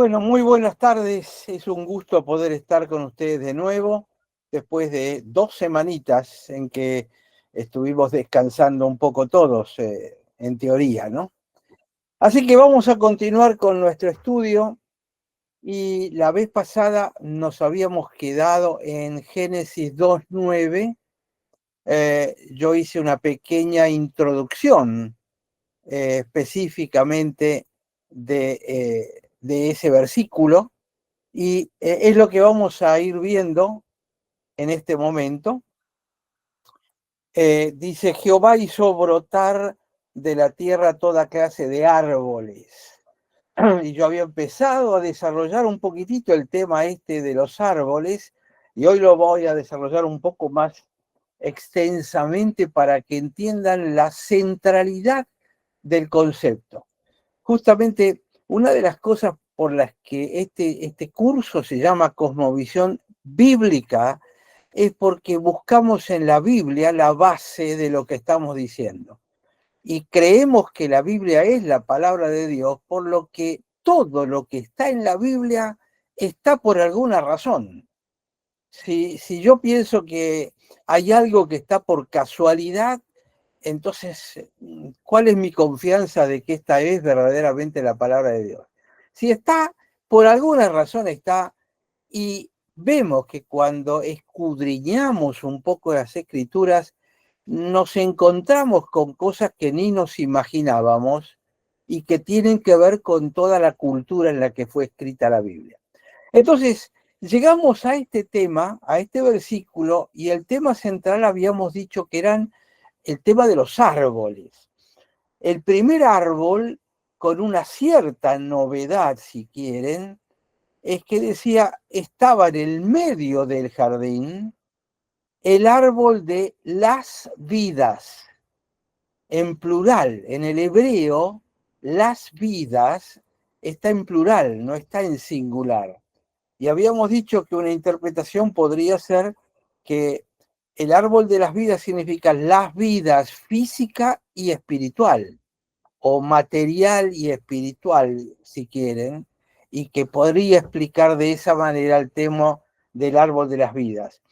Bueno, muy buenas tardes. Es un gusto poder estar con ustedes de nuevo después de 2 semanitas en que estuvimos descansando un poco todos, en teoría, ¿no? Así que vamos a continuar con nuestro estudio y la vez pasada nos habíamos quedado en Génesis 2:9. Yo hice una pequeña introducción específicamente de ese versículo. Y es lo que vamos a ir viendo en este momento. Dice, Jehová hizo brotar de la tierra toda clase de árboles. Y yo había empezado a desarrollar un poquitito el tema este de los árboles, y hoy lo voy a desarrollar un poco más extensamente para que entiendan la centralidad del concepto. Justamente una de las cosas por las que este curso se llama Cosmovisión Bíblica es porque buscamos en la Biblia la base de lo que estamos diciendo. Y creemos que la Biblia es la palabra de Dios, por lo que todo lo que está en la Biblia está por alguna razón. Si yo pienso que hay algo que está por casualidad, entonces, ¿cuál es mi confianza de que esta es verdaderamente la palabra de Dios? Si está, por alguna razón está, y vemos que cuando escudriñamos un poco las escrituras, nos encontramos con cosas que ni nos imaginábamos y que tienen que ver con toda la cultura en la que fue escrita la Biblia. Entonces, llegamos a este tema, a este versículo, y el tema central habíamos dicho que eran el tema de los árboles. El primer árbol, con una cierta novedad, si quieren, es que decía, estaba en el medio del jardín el árbol de las vidas, en plural. En el hebreo, las vidas está en plural, no está en singular. Y habíamos dicho que una interpretación podría ser que el árbol de las vidas significa las vidas física y espiritual, o material y espiritual, si quieren, y que podría explicar de esa manera el tema del árbol de las vidas.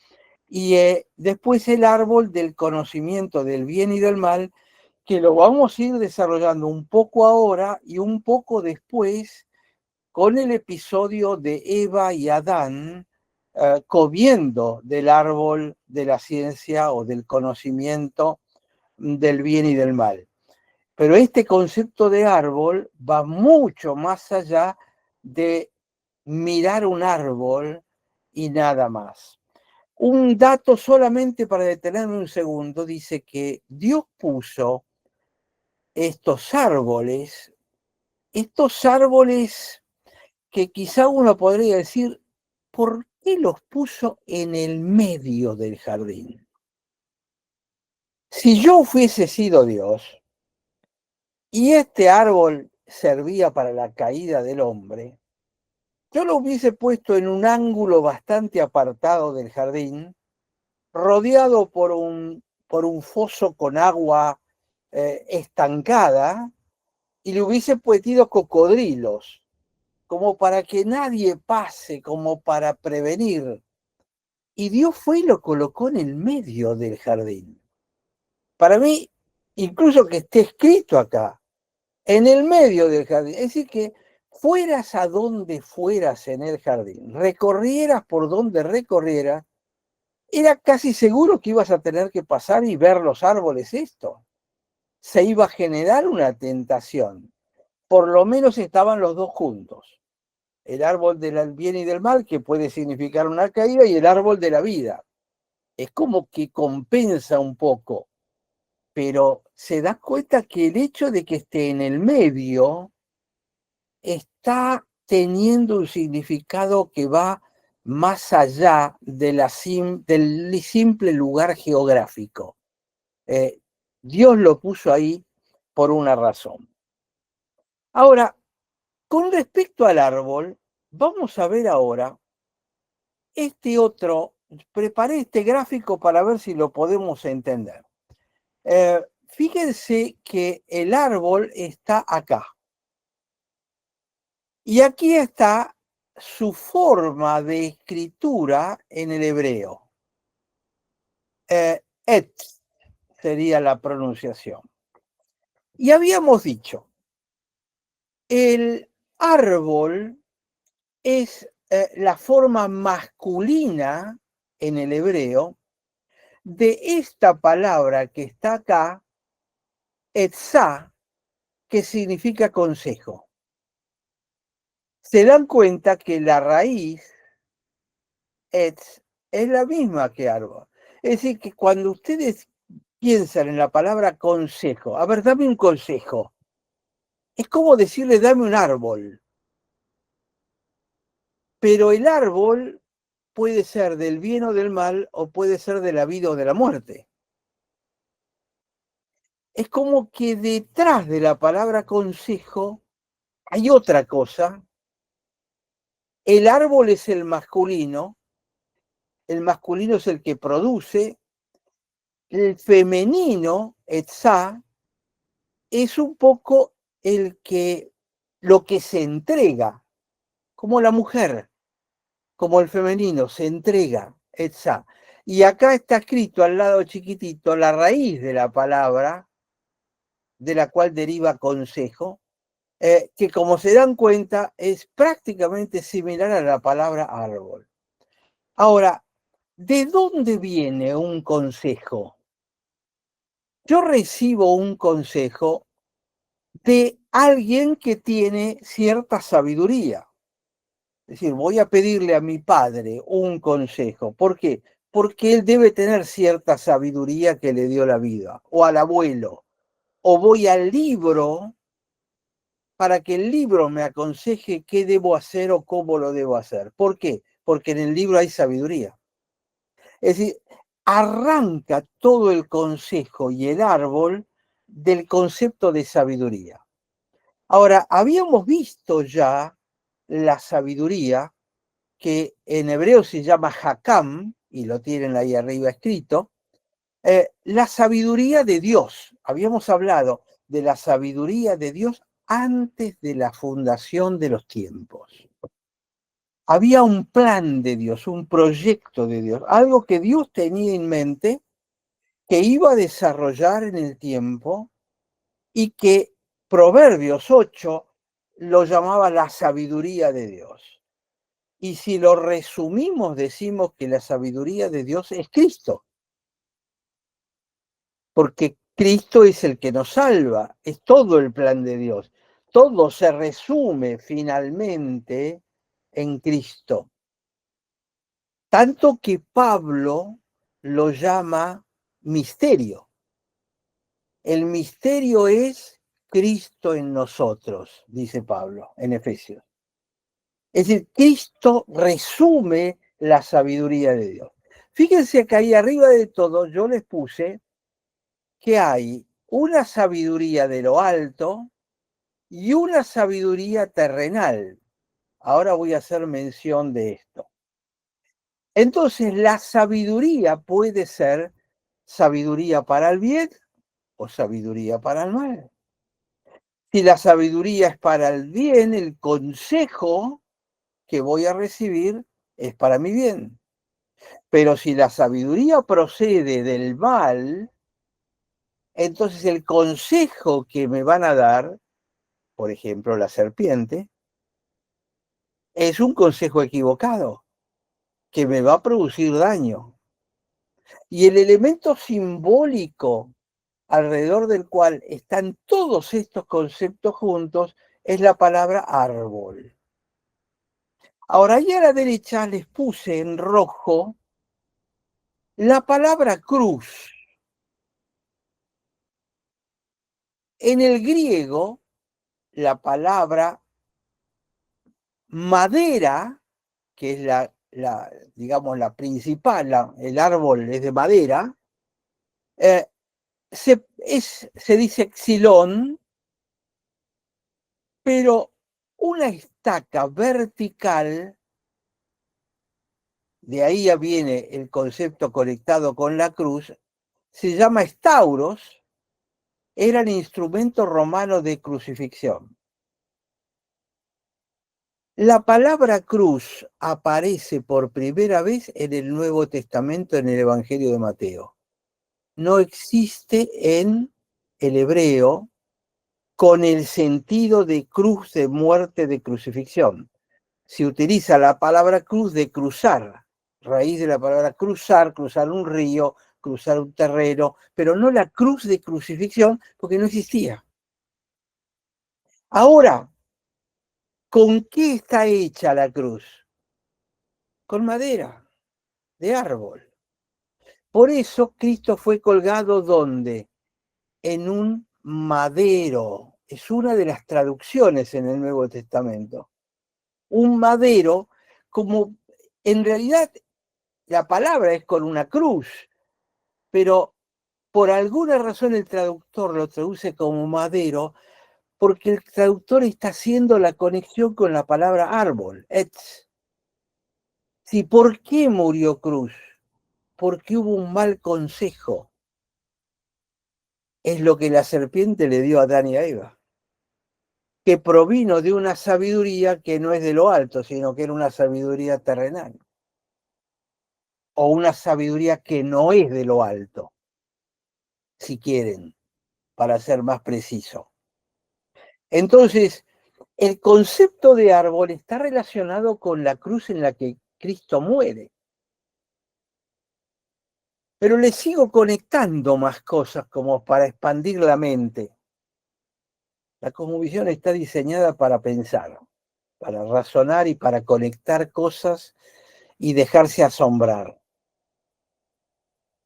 Y después el árbol del conocimiento del bien y del mal, que lo vamos a ir desarrollando un poco ahora y un poco después con el episodio de Eva y Adán comiendo del árbol de la ciencia o del conocimiento del bien y del mal. Pero este concepto de árbol va mucho más allá de mirar un árbol y nada más. Un dato solamente para detenerme un segundo, dice que Dios puso estos árboles que quizá uno podría decir, ¿por qué los puso en el medio del jardín? Si yo hubiese sido Dios y este árbol servía para la caída del hombre, yo lo hubiese puesto en un ángulo bastante apartado del jardín, rodeado por un foso con agua estancada, y le hubiese puesto cocodrilos, como para que nadie pase, como para prevenir. Y Dios fue y lo colocó en el medio del jardín. Para mí, incluso que esté escrito acá, en el medio del jardín, es decir, que fueras a donde fueras en el jardín, recorrieras por donde recorrieras, era casi seguro que ibas a tener que pasar y ver los árboles esto. Se iba a generar una tentación. Por lo menos estaban los dos juntos. El árbol del bien y del mal, que puede significar una caída, y el árbol de la vida. Es como que compensa un poco, pero se da cuenta que el hecho de que esté en el medio está teniendo un significado que va más allá del simple lugar geográfico. Dios lo puso ahí por una razón. Ahora, con respecto al árbol, vamos a ver ahora preparé este gráfico para ver si lo podemos entender. Fíjense que el árbol está acá. Y aquí está su forma de escritura en el hebreo. Et sería la pronunciación. Y habíamos dicho, el árbol es la forma masculina en el hebreo de esta palabra que está acá, etzá, que significa consejo. Se dan cuenta que la raíz, etz, es la misma que árbol. Es decir, que cuando ustedes piensan en la palabra consejo, a ver, dame un consejo. Es como decirle, dame un árbol. Pero el árbol puede ser del bien o del mal, o puede ser de la vida o de la muerte. Es como que detrás de la palabra consejo hay otra cosa. El árbol es el masculino es el que produce, el femenino, etzá, es un poco lo que se entrega, como la mujer, como el femenino, se entrega, etzá. Y acá está escrito al lado chiquitito la raíz de la palabra, de la cual deriva consejo, que como se dan cuenta es prácticamente similar a la palabra árbol. Ahora, ¿de dónde viene un consejo? Yo recibo un consejo de alguien que tiene cierta sabiduría. Es decir, voy a pedirle a mi padre un consejo. ¿Por qué? Porque él debe tener cierta sabiduría que le dio la vida, o al abuelo. O voy al libro para que el libro me aconseje qué debo hacer o cómo lo debo hacer. ¿Por qué? Porque en el libro hay sabiduría. Es decir, arranca todo el consejo y el árbol del concepto de sabiduría. Ahora, habíamos visto ya la sabiduría, que en hebreo se llama Hakam, y lo tienen ahí arriba escrito, la sabiduría de Dios. Habíamos hablado de la sabiduría de Dios antes de la fundación de los tiempos. Había un plan de Dios, un proyecto de Dios, algo que Dios tenía en mente, que iba a desarrollar en el tiempo y que Proverbios 8 lo llamaba la sabiduría de Dios. Y si lo resumimos, decimos que la sabiduría de Dios es Cristo, porque Cristo es el que nos salva, es todo el plan de Dios. Todo se resume finalmente en Cristo. Tanto que Pablo lo llama misterio. El misterio es Cristo en nosotros, dice Pablo en Efesios. Es decir, Cristo resume la sabiduría de Dios. Fíjense que ahí arriba de todo yo les puse que hay una sabiduría de lo alto y una sabiduría terrenal. Ahora voy a hacer mención de esto. Entonces, la sabiduría puede ser sabiduría para el bien o sabiduría para el mal. Si la sabiduría es para el bien, el consejo que voy a recibir es para mi bien. Pero si la sabiduría procede del mal, entonces el consejo que me van a dar, por ejemplo, la serpiente, es un consejo equivocado que me va a producir daño. Y el elemento simbólico alrededor del cual están todos estos conceptos juntos es la palabra árbol. Ahora, ahí a la derecha les puse en rojo la palabra cruz. En el griego, la palabra madera, que es digamos, la principal, el árbol es de madera, eh, se dice xilón, pero una estaca vertical, de ahí viene el concepto conectado con la cruz, se llama stauros, era el instrumento romano de crucifixión. La palabra cruz aparece por primera vez en el Nuevo Testamento, en el Evangelio de Mateo. No existe en el hebreo con el sentido de cruz, de muerte, de crucifixión. Se utiliza la palabra cruz de cruzar, raíz de la palabra cruzar, cruzar un río, cruzar un terreno, pero no la cruz de crucifixión porque no existía. Ahora, ¿con qué está hecha la cruz? Con madera, de árbol. Por eso Cristo fue colgado ¿dónde? En un madero. Es una de las traducciones en el Nuevo Testamento. Un madero, como en realidad la palabra es con una cruz, pero por alguna razón el traductor lo traduce como madero, porque el traductor está haciendo la conexión con la palabra árbol, etz. Sí, ¿por qué murió Cruz? Porque hubo un mal consejo. Es lo que la serpiente le dio a Adán y a Eva, que provino de una sabiduría que no es de lo alto, sino que era una sabiduría terrenal, o una sabiduría que no es de lo alto, si quieren, para ser más preciso. Entonces, el concepto de árbol está relacionado con la cruz en la que Cristo muere. Pero le sigo conectando más cosas como para expandir la mente. La cosmovisión está diseñada para pensar, para razonar y para conectar cosas y dejarse asombrar.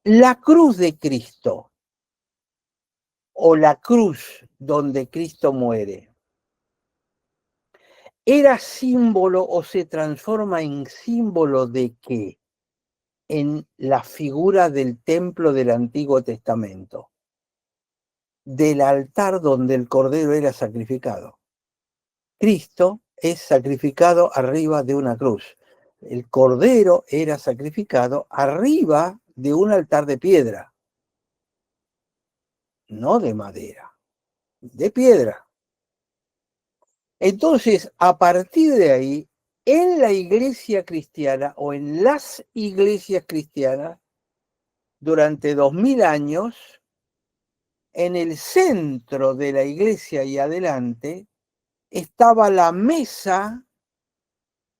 La cruz de Cristo o la cruz donde Cristo muere, ¿era símbolo o se transforma en símbolo de qué? En la figura del templo del Antiguo Testamento, del altar donde el Cordero era sacrificado. Cristo es sacrificado arriba de una cruz. El Cordero era sacrificado arriba de un altar de piedra, no de madera, de piedra. Entonces, a partir de ahí, en la iglesia cristiana o en las iglesias cristianas, durante 2000 años, en el centro de la iglesia y adelante, estaba la mesa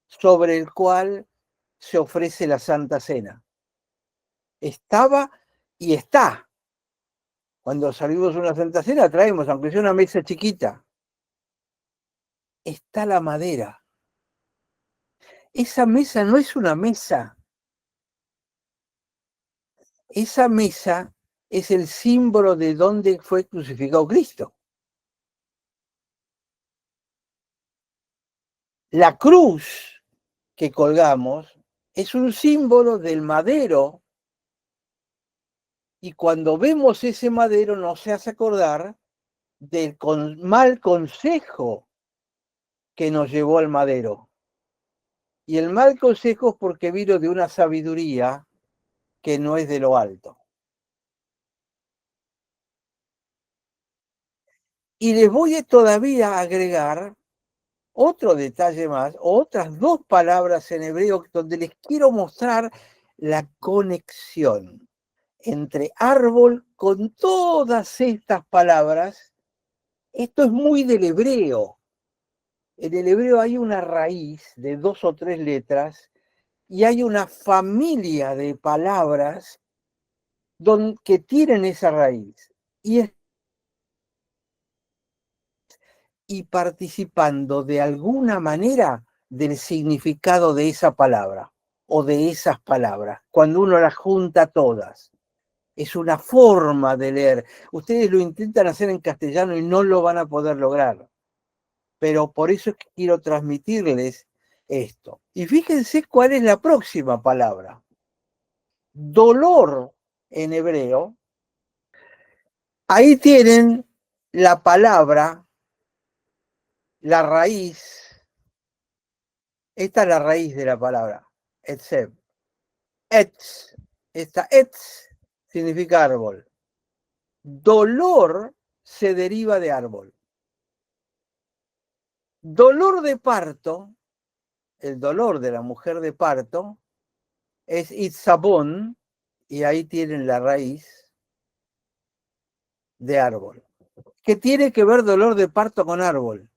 sobre el cual se ofrece la Santa Cena. Estaba y está. Cuando salimos a una Santa Cena traemos, aunque sea una mesa chiquita, está la madera. Esa mesa no es una mesa. Esa mesa es el símbolo de dónde fue crucificado Cristo. La cruz que colgamos es un símbolo del madero y cuando vemos ese madero nos hace acordar del mal consejo que nos llevó al madero. Y el mal consejo es porque vino de una sabiduría que no es de lo alto. Y les voy a todavía agregar otro detalle más, otras dos palabras en hebreo donde les quiero mostrar la conexión entre árbol con todas estas palabras. Esto es muy del hebreo. En el hebreo hay una raíz de 2 o 3 letras y hay una familia de palabras que tienen esa raíz. Y participando de alguna manera del significado de esa palabra o de esas palabras, cuando uno las junta todas. Es una forma de leer. Ustedes lo intentan hacer en castellano y no lo van a poder lograr. Pero por eso es que quiero transmitirles esto. Y fíjense cuál es la próxima palabra. Dolor en hebreo. Ahí tienen la palabra, la raíz. Esta es la raíz de la palabra. Etzeb. Etz. Esta etz significa árbol. Dolor se deriva de árbol. Dolor de parto el dolor de la mujer de parto es Itzabón, y ahí tienen la raíz de árbol. ¿Qué tiene que ver dolor de parto con árbol?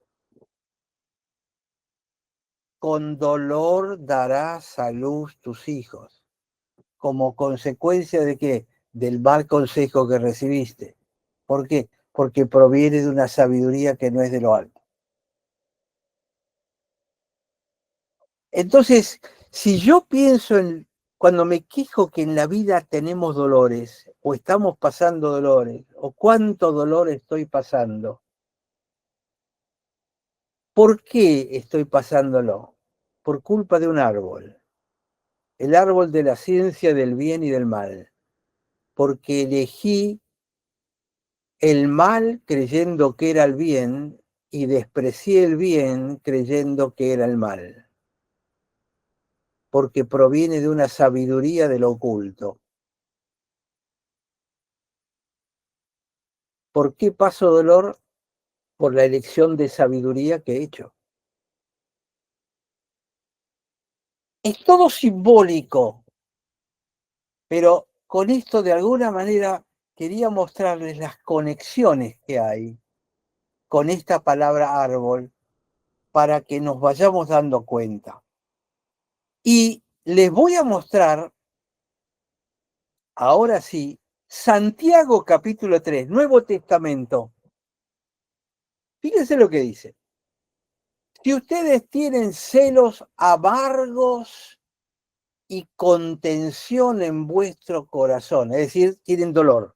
Con dolor darás a luz tus hijos, como consecuencia de que del mal consejo que recibiste. ¿Por qué? Porque proviene de una sabiduría que no es de lo alto. Entonces, si yo pienso en, cuando me quejo que en la vida tenemos dolores, o estamos pasando dolores, o cuánto dolor estoy pasando, ¿por qué estoy pasándolo? Por culpa de un árbol, el árbol de la ciencia del bien y del mal, porque elegí el mal creyendo que era el bien y desprecié el bien creyendo que era el mal, porque proviene de una sabiduría de lo oculto. ¿Por qué paso dolor? Por la elección de sabiduría que he hecho. Es todo simbólico, pero con esto de alguna manera quería mostrarles las conexiones que hay con esta palabra árbol para que nos vayamos dando cuenta. Y les voy a mostrar, ahora sí, Santiago capítulo 3, Nuevo Testamento. Fíjense lo que dice. Si ustedes tienen celos amargos y contención en vuestro corazón, es decir, tienen dolor,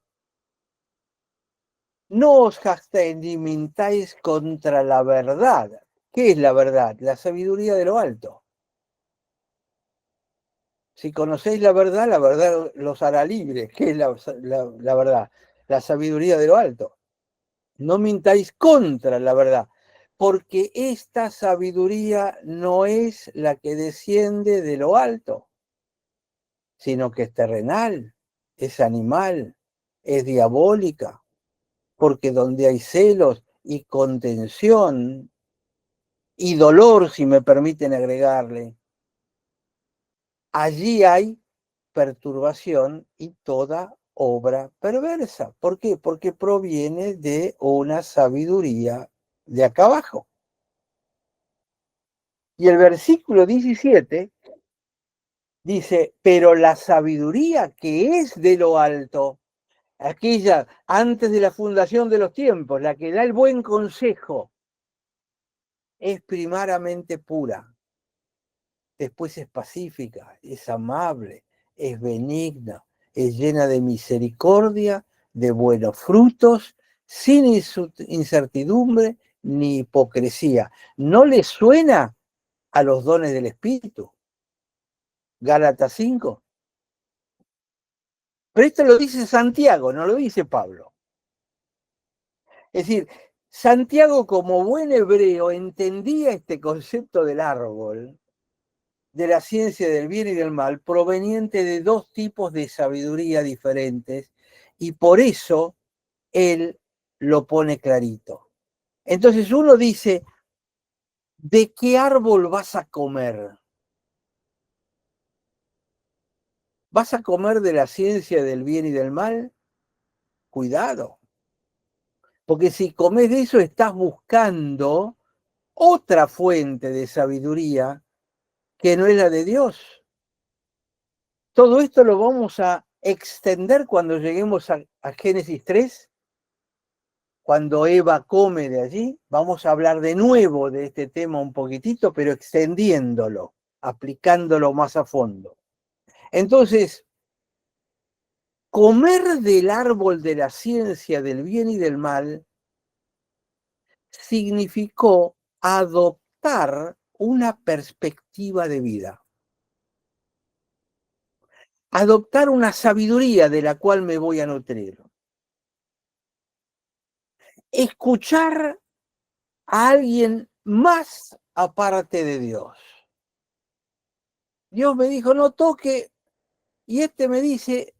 no os jactéis ni mintáis contra la verdad. ¿Qué es la verdad? La sabiduría de lo alto. Si conocéis la verdad los hará libres. ¿Qué es la verdad? La sabiduría de lo alto. No mintáis contra la verdad, porque esta sabiduría no es la que desciende de lo alto, sino que es terrenal, es animal, es diabólica, porque donde hay celos y contención y dolor, si me permiten agregarle, allí hay perturbación y toda obra perversa. ¿Por qué? Porque proviene de una sabiduría de acá abajo. Y el versículo 17 dice, pero la sabiduría que es de lo alto, aquella antes de la fundación de los tiempos, la que da el buen consejo, es primariamente pura, después es pacífica, es amable, es benigna, es llena de misericordia, de buenos frutos, sin incertidumbre ni hipocresía. ¿No le suena a los dones del Espíritu? Gálatas 5. Pero esto lo dice Santiago, no lo dice Pablo. Es decir, Santiago como buen hebreo entendía este concepto del árbol, de la ciencia del bien y del mal, proveniente de dos tipos de sabiduría diferentes, y por eso él lo pone clarito. Entonces uno dice, ¿de qué árbol vas a comer? ¿Vas a comer de la ciencia del bien y del mal? Cuidado, porque si comes de eso estás buscando otra fuente de sabiduría que no es la de Dios. Todo esto lo vamos a extender cuando lleguemos a Génesis 3, cuando Eva come de allí. Vamos a hablar de nuevo de este tema un poquitito, pero extendiéndolo, aplicándolo más a fondo. Entonces, comer del árbol de la ciencia del bien y del mal significó adoptar una perspectiva de vida, adoptar una sabiduría de la cual me voy a nutrir, escuchar a alguien más aparte de Dios. Dios me dijo, no toque, y este me dice,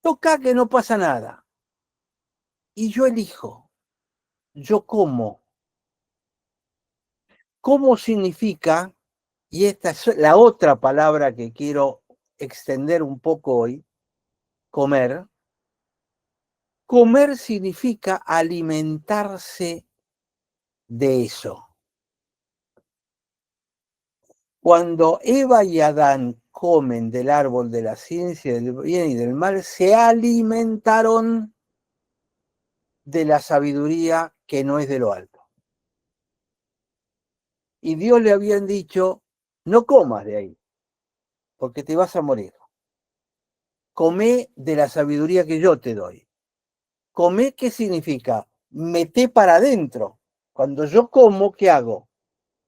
toca que no pasa nada. Y yo elijo, yo como. ¿Cómo significa y esta es la otra palabra que quiero extender un poco hoy, comer. Comer significa alimentarse de eso. Cuando Eva y Adán comen del árbol de la ciencia del bien y del mal, se alimentaron de la sabiduría que no es de lo alto. Y Dios le habían dicho, no comas de ahí, porque te vas a morir. Comé de la sabiduría que yo te doy. Comé, ¿qué significa? Meté para adentro. Cuando yo como, ¿qué hago?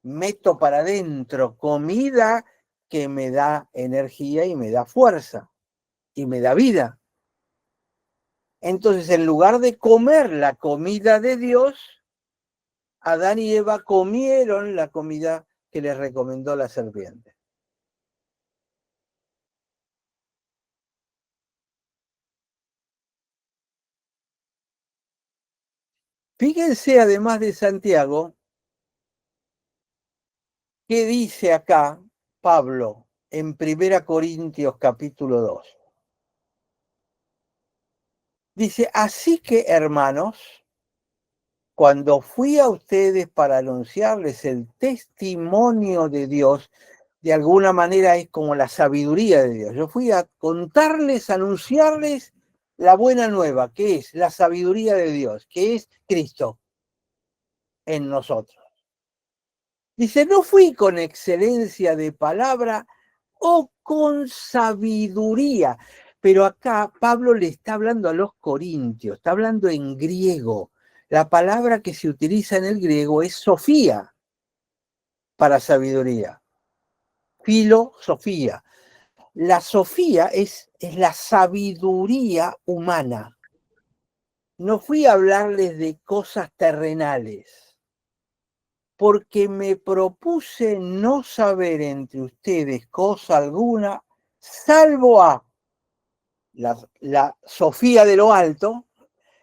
Meto para adentro comida que me da energía y me da fuerza y me da vida. Entonces, en lugar de comer la comida de Dios, Adán y Eva comieron la comida que les recomendó la serpiente. Fíjense, además de Santiago, qué dice acá Pablo en 1 Corintios capítulo 2. Dice, así que hermanos, cuando fui a ustedes para anunciarles el testimonio de Dios, de alguna manera es como la sabiduría de Dios. Yo fui a contarles, anunciarles la buena nueva, que es la sabiduría de Dios, que es Cristo en nosotros. Dice, no fui con excelencia de palabra o con sabiduría. Pero acá Pablo le está hablando a los corintios, está hablando en griego. La palabra que se utiliza en el griego es sofía para sabiduría, filosofía. La sofía es la sabiduría humana. No fui a hablarles de cosas terrenales, porque me propuse no saber entre ustedes cosa alguna, salvo a la sofía de lo alto,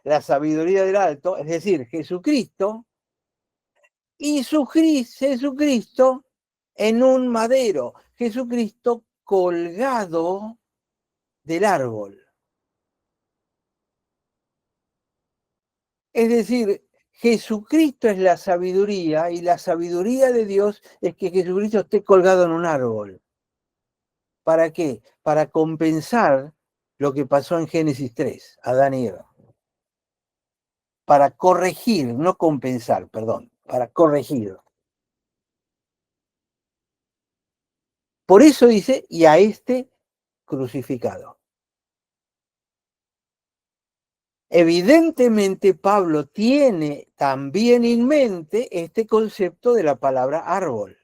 la sabiduría del alto, es decir, Jesucristo, y Jesucristo en un madero, Jesucristo colgado del árbol. Es decir, Jesucristo es la sabiduría y la sabiduría de Dios es que Jesucristo esté colgado en un árbol. ¿Para qué? Para compensar lo que pasó en Génesis 3, Adán y Eva. Para corregir, no compensar, perdón, para corregir. Por eso dice, y a este crucificado. Evidentemente Pablo tiene también en mente este concepto de la palabra árbol,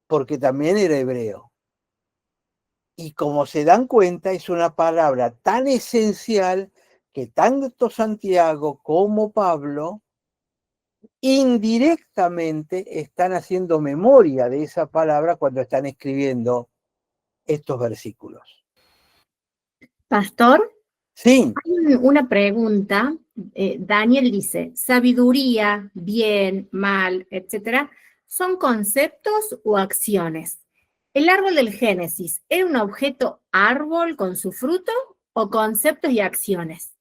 porque también era hebreo. Y como se dan cuenta, es una palabra tan esencial que tanto Santiago como Pablo indirectamente están haciendo memoria de esa palabra cuando están escribiendo estos versículos. Pastor, Sí, hay una pregunta. Daniel dice, sabiduría, bien, mal, etcétera, ¿son conceptos o acciones? ¿El árbol del Génesis era un objeto árbol con su fruto o conceptos y acciones?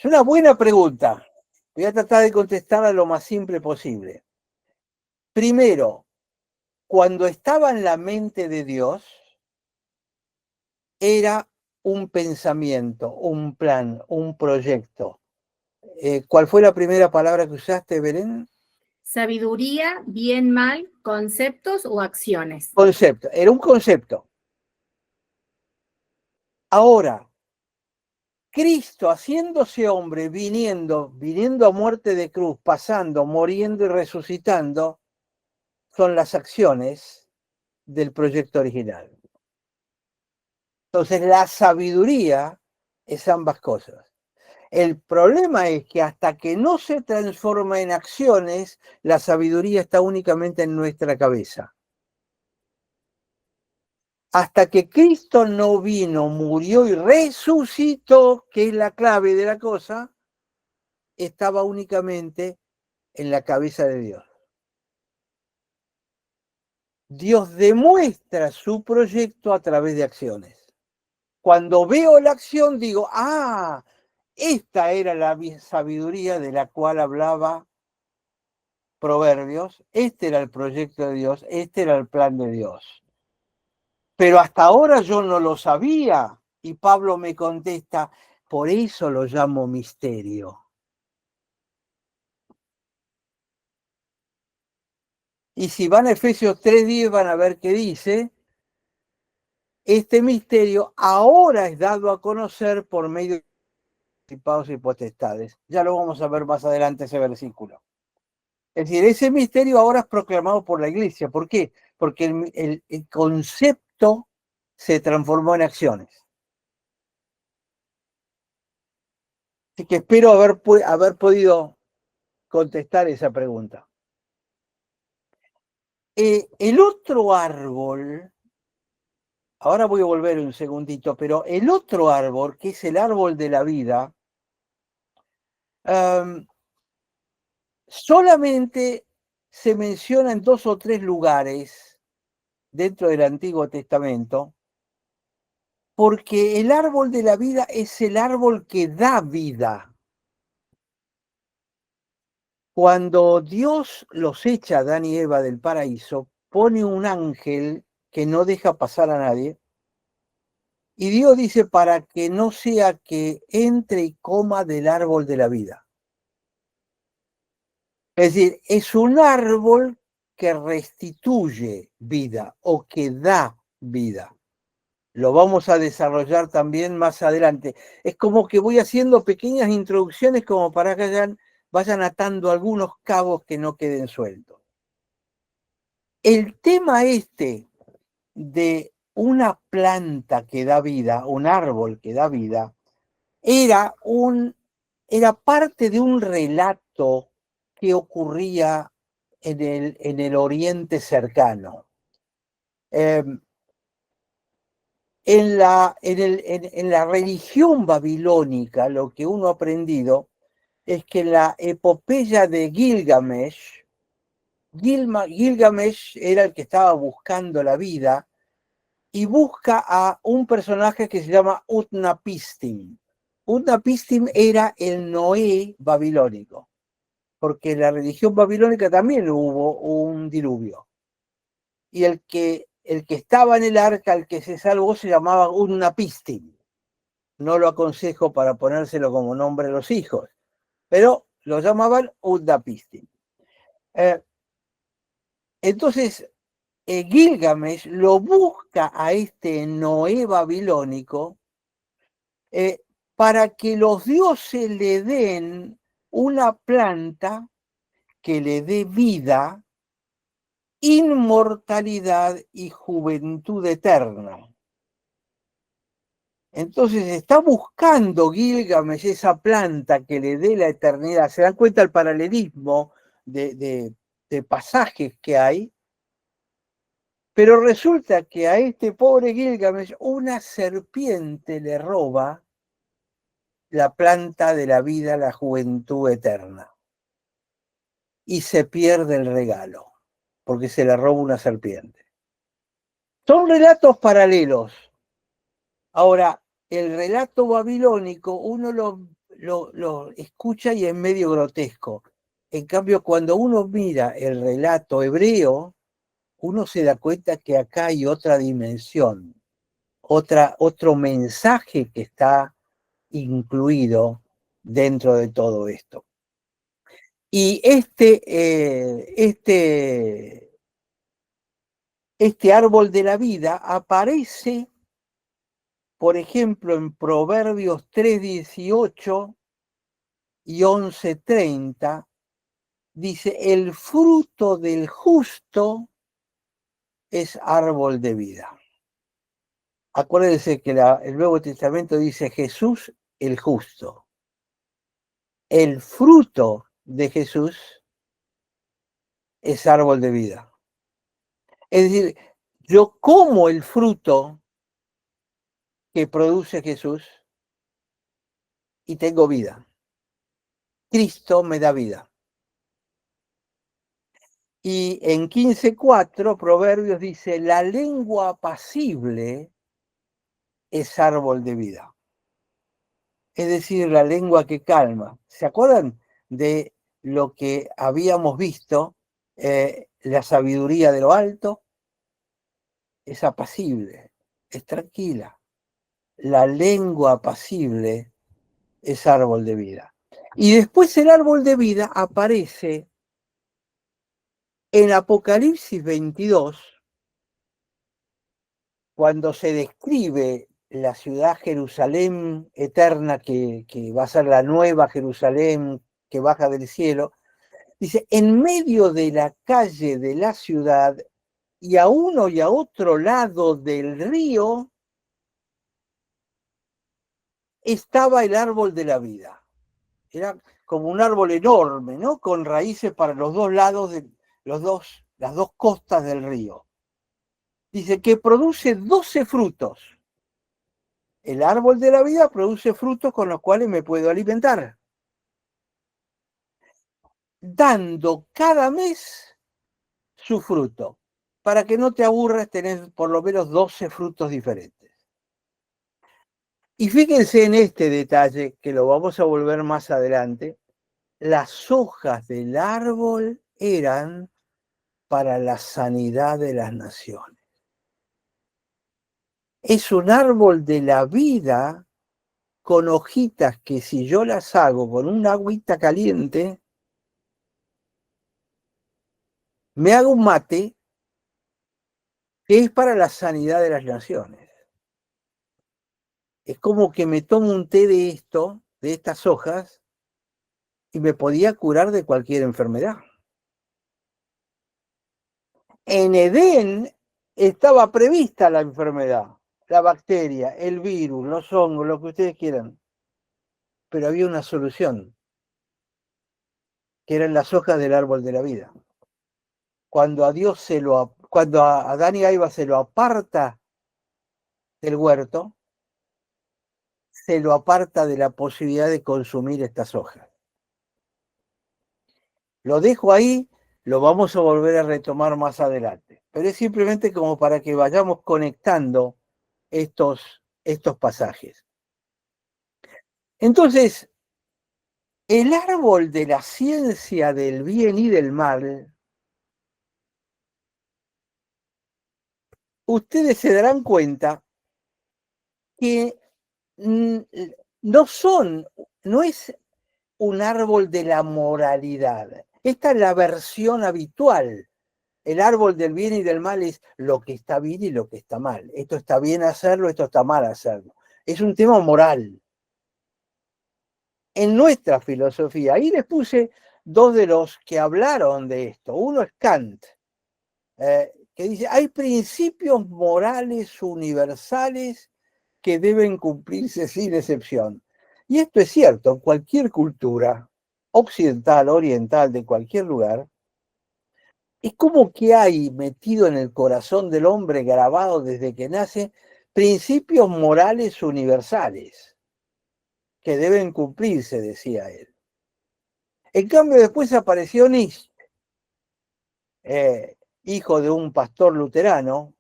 es una buena pregunta. Voy a tratar de contestarla lo más simple posible. Primero, cuando estaba en la mente de Dios, era un pensamiento, un plan, un proyecto. ¿Cuál fue la primera palabra que usaste, Belén? Sabiduría, bien, mal, conceptos o acciones. Concepto, era un concepto. Ahora, Cristo haciéndose hombre, viniendo a muerte de cruz, pasando, muriendo y resucitando, son las acciones del proyecto original. Entonces, la sabiduría es ambas cosas. El problema es que hasta que no se transforma en acciones, la sabiduría está únicamente en nuestra cabeza. Hasta que Cristo no vino, murió y resucitó, que es la clave de la cosa, estaba únicamente en la cabeza de Dios. Dios demuestra su proyecto a través de acciones. Cuando veo la acción digo, ah, esta era la sabiduría de la cual hablaba Proverbios, este era el proyecto de Dios, este era el plan de Dios. Pero hasta ahora yo no lo sabía. Y Pablo me contesta, por eso lo llamo misterio. Y si van a Efesios 3:10 van a ver que dice, este misterio ahora es dado a conocer por medio de principados y potestades. Ya lo vamos a ver más adelante ese versículo. Es decir, ese misterio ahora es proclamado por la iglesia. ¿Por qué? Porque el concepto se transformó en acciones. Así que espero haber podido contestar esa pregunta. El otro árbol, ahora voy a volver un segundito, pero el otro árbol, que es el árbol de la vida, solamente se menciona en 2 o 3 lugares dentro del Antiguo Testamento, porque el árbol de la vida es el árbol que da vida. Cuando Dios los echa, Adán y Eva, del paraíso, pone un ángel que no deja pasar a nadie, y Dios dice para que no sea que entre y coma del árbol de la vida. Es decir, es un árbol que restituye vida o que da vida. Lo vamos a desarrollar también más adelante. Es como que voy haciendo pequeñas introducciones como para que vayan atando algunos cabos que no queden sueltos. El tema este de una planta que da vida, un árbol que da vida, era parte de un relato que ocurría en el Oriente cercano. En la religión babilónica, lo que uno ha aprendido es que la epopeya de Gilgamesh, Gilgamesh era el que estaba buscando la vida y busca a un personaje que se llama Utnapishtim. Utnapishtim era el Noé babilónico, porque en la religión babilónica también hubo un diluvio. Y el que estaba en el arca, el que se salvó, se llamaba Utnapishtim. No lo aconsejo para ponérselo como nombre a los hijos, pero lo llamaban Utnapishtim. Entonces, Gilgamesh lo busca a este Noé babilónico para que los dioses le den una planta que le dé vida, inmortalidad y juventud eterna. Entonces está buscando Gilgamesh esa planta que le dé la eternidad. ¿Se dan cuenta el paralelismo de pasajes que hay? Pero resulta que a este pobre Gilgamesh una serpiente le roba la planta de la vida, la juventud eterna. Y se pierde el regalo, porque se le roba una serpiente. Son relatos paralelos. Ahora, el relato babilónico uno lo escucha y es medio grotesco. En cambio, cuando uno mira el relato hebreo, uno se da cuenta que acá hay otra dimensión, otro mensaje que está incluido dentro de todo esto. Y este árbol de la vida aparece, por ejemplo, en Proverbios 3:18 y 11:30, dice, el fruto del justo es árbol de vida. Acuérdense que el Nuevo Testamento dice Jesús el justo. El fruto de Jesús es árbol de vida. Es decir, yo como el fruto que produce Jesús y tengo vida. Cristo me da vida. Y en 15:4, Proverbios dice, la lengua apacible es árbol de vida. Es decir, la lengua que calma. ¿Se acuerdan de lo que habíamos visto? La sabiduría de lo alto es apacible, es tranquila. La lengua apacible es árbol de vida. Y después el árbol de vida aparece en Apocalipsis 22, cuando se describe la ciudad Jerusalén eterna, que va a ser la nueva Jerusalén que baja del cielo. Dice, en medio de la calle de la ciudad y a uno y a otro lado del río estaba el árbol de la vida. Era como un árbol enorme, ¿no? Con raíces para los dos lados de las dos costas del río. Dice que produce 12 frutos. El árbol de la vida produce frutos con los cuales me puedo alimentar, dando cada mes su fruto, para que no te aburras tener por lo menos 12 frutos diferentes. Y fíjense en este detalle, que lo vamos a volver más adelante. Las hojas del árbol eran para la sanidad de las naciones. Es un árbol de la vida con hojitas que si yo las hago con una agüita caliente, me hago un mate que es para la sanidad de las naciones. Es como que me tomo un té de esto, de estas hojas, y me podía curar de cualquier enfermedad. En Edén estaba prevista la enfermedad, la bacteria, el virus, los hongos, lo que ustedes quieran. Pero había una solución, que eran las hojas del árbol de la vida. Cuando a Adán y a Eva se lo aparta del huerto, se lo aparta de la posibilidad de consumir estas hojas. Lo dejo ahí, lo vamos a volver a retomar más adelante, pero es simplemente como para que vayamos conectando estos pasajes. Entonces, el árbol de la ciencia del bien y del mal, ustedes se darán cuenta que no es un árbol de la moralidad. Esta es la versión habitual. El árbol del bien y del mal es lo que está bien y lo que está mal. Esto está bien hacerlo, esto está mal hacerlo. Es un tema moral. En nuestra filosofía, ahí les puse dos de los que hablaron de esto. Uno es Kant, que dice, hay principios morales universales que deben cumplirse sin excepción. Y esto es cierto, en cualquier cultura, occidental, oriental, de cualquier lugar, es como que hay metido en el corazón del hombre, grabado desde que nace, principios morales universales que deben cumplirse, decía él. En cambio, después apareció Nietzsche, hijo de un pastor luterano,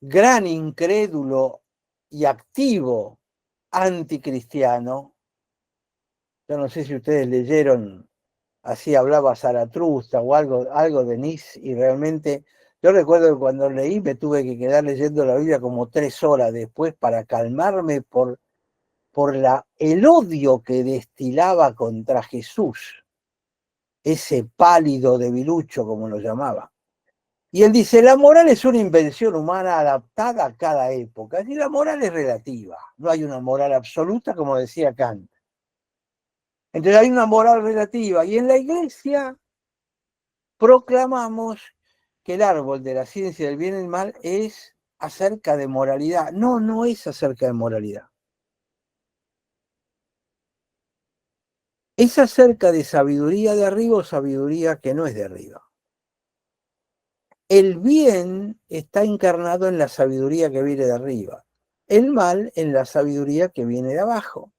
gran incrédulo y activo anticristiano. Yo no sé si ustedes leyeron Así hablaba Zaratustra o algo de Nietzsche, y realmente yo recuerdo que cuando leí me tuve que quedar leyendo la Biblia como 3 horas después para calmarme por el odio que destilaba contra Jesús, ese pálido debilucho como lo llamaba. Y él dice, la moral es una invención humana adaptada a cada época. Y la moral es relativa, no hay una moral absoluta, como decía Kant. Entonces hay una moral relativa, y en la iglesia proclamamos que el árbol de la ciencia del bien y del mal es acerca de moralidad. No, no es acerca de moralidad. Es acerca de sabiduría de arriba o sabiduría que no es de arriba. El bien está encarnado en la sabiduría que viene de arriba, el mal en la sabiduría que viene de abajo.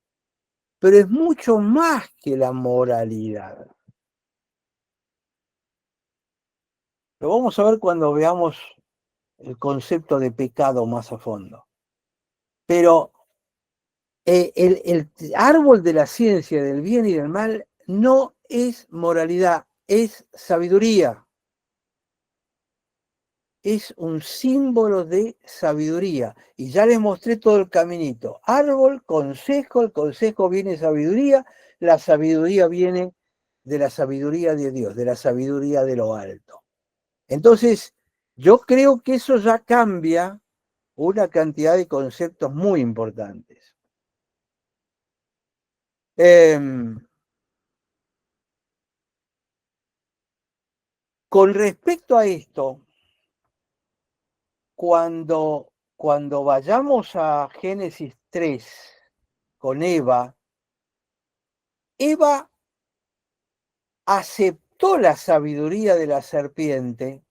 Pero es mucho más que la moralidad. Lo vamos a ver cuando veamos el concepto de pecado más a fondo. Pero el árbol de la ciencia del bien y del mal no es moralidad, es sabiduría. Es un símbolo de sabiduría. Y ya les mostré todo el caminito. Árbol, consejo, el consejo viene sabiduría, la sabiduría viene de la sabiduría de Dios, de la sabiduría de lo alto. Entonces, yo creo que eso ya cambia una cantidad de conceptos muy importantes. Con respecto a esto, cuando vayamos a Génesis 3 con Eva aceptó la sabiduría de la serpiente